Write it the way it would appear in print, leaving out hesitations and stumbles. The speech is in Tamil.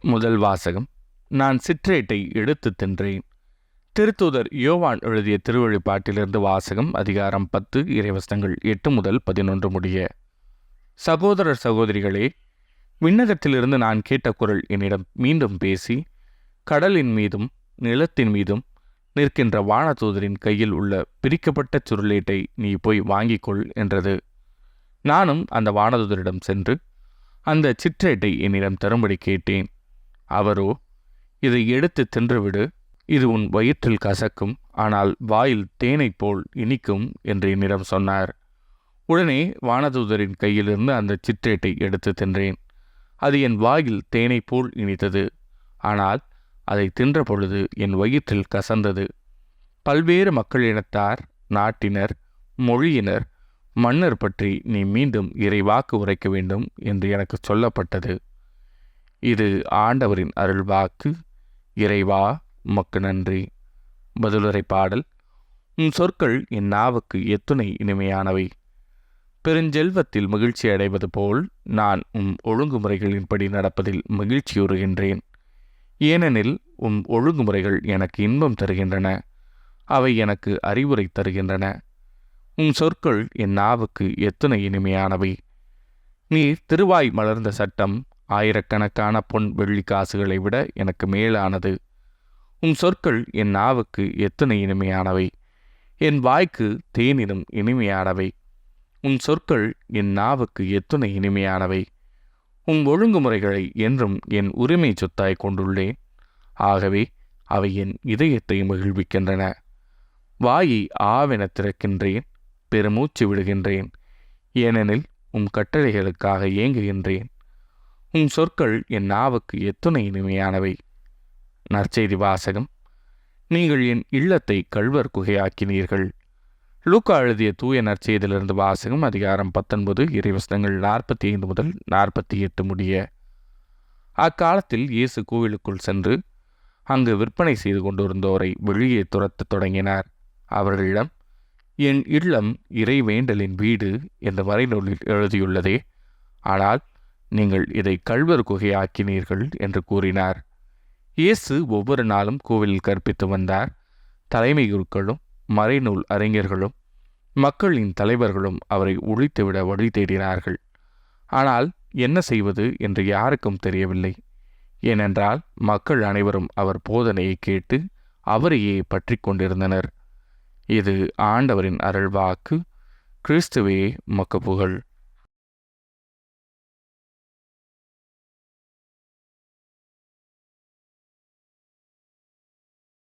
முதல் வாசகம். நான் சிற்றேட்டை எடுத்து தின்றேன். திருத்தூதர் யோவான் எழுதிய திருவழிபாட்டிலிருந்து வாசகம். அதிகாரம் 10, இறைவசனங்கள் 8 முதல் 11 முடிய. சகோதரர் சகோதரிகளே, விண்ணகத்திலிருந்து நான் கேட்ட குரல் என்னிடம் மீண்டும் பேசி, கடலின் மீதும் நிலத்தின் மீதும் நிற்கின்ற வானதூதரின் கையில் உள்ள பிரிக்கப்பட்ட சுருளேட்டை நீ போய் வாங்கிக்கொள் என்றது. நானும் அந்த வானதூதரிடம் சென்று அந்த சிற்றேட்டை என்னிடம் தரும்படி கேட்டேன். அவரோ, இதை எடுத்து தின்றுவிடு, இது உன் வயிற்றில் கசக்கும், ஆனால் வாயில் தேனைப் போல் இனிக்கும் என்று என்னிடம் சொன்னார். உடனே வானதூதரின் கையிலிருந்து அந்த சிற்றேட்டை எடுத்து தின்றேன். அது என் வாயில் தேனைப் போல் இனித்தது, ஆனால் அதை தின்ற பொழுது என் வயிற்றில் கசந்தது. பல்வேறு மக்களினத்தார், நாட்டினர், மொழியினர், மன்னர் பற்றி நீ மீண்டும் இறைவாக்கு உரைக்க வேண்டும் என்று எனக்கு சொல்லப்பட்டது. இது ஆண்டவரின் அருள்வாக்கு. இறைவா, உமக்கு நன்றி. பதிலுரை பாடல். உன் சொற்கள் என் நாவுக்கு எத்துணை இனிமையானவை. பெருஞ்செல்வத்தில் மகிழ்ச்சி அடைவது போல் நான் உம் ஒழுங்குமுறைகளின்படி நடப்பதில் மகிழ்ச்சியுறுகின்றேன். ஏனெனில் உம் ஒழுங்குமுறைகள் எனக்கு இன்பம் தருகின்றன, அவை எனக்கு அறிவுரை தருகின்றன. உம் சொற்கள் என் நாவுக்கு எத்துணை இனிமையானவை. நீர் திருவாய் மலர்ந்த சட்டம் ஆயிரக்கணக்கான பொன் வெள்ளி காசுகளை விட எனக்கு மேலானது. உம் சொற்கள் என் நாவுக்கு எத்துணை இனிமையானவை. என் வாய்க்கு தேனினும் இனிமையானவை. உம் சொற்கள் என் நாவுக்கு எத்துணை இனிமையானவை. உம் ஒழுங்குமுறைகளை என்றும் என் உரிமை சொத்தாய் கொண்டுள்ளேன். ஆகவே அவை என் இதயத்தை மகிழ்விக்கின்றன. வாயை ஆவென திறக்கின்றேன், பெருமூச்சு விடுகின்றேன். ஏனெனில் உம் கட்டளைகளுக்காக ஏங்குகின்றேன். உம் சொற்கள் என் நாவுக்கு எத்துணை இனிமையானவை. நற்செய்தி வாசகம். நீங்கள் என் இல்லத்தை கள்வர் குகையாக்கினீர்கள். லூக்கா எழுதிய தூய நற்செய்தியிலிருந்து வாசகம். அதிகாரம் 19, இறைவசனங்கள் 45 முதல் 48 முடிய. அக்காலத்தில் இயேசு கோவிலுக்குள் சென்று அங்கு விற்பனை செய்து கொண்டிருந்தோரை வெளியே துரத்தத் தொடங்கினார். அவர்களிடம், என் இல்லம் இறைவேண்டலின் வீடு என்று மறைநூலில் எழுதியுள்ளதே, ஆனால் நீங்கள் இதை கள்வர் குகையாக்கினீர்கள் என்று கூறினார். இயேசு ஒவ்வொரு நாளும் கோவிலில் கற்பித்து வந்தார். தலைமை குருக்களும் மறைநூல் அறிஞர்களும் மக்களின் தலைவர்களும் அவரை ஒழித்துவிட வழி தேடினார்கள். ஆனால் என்ன செய்வது என்று யாருக்கும் தெரியவில்லை. ஏனென்றால் மக்கள் அனைவரும் அவர் போதனையை கேட்டு அவரையே பற்றி கொண்டிருந்தனர். இது ஆண்டவரின் அருள்வாக்கு. கிறிஸ்துவே உமக்கு புகழ்.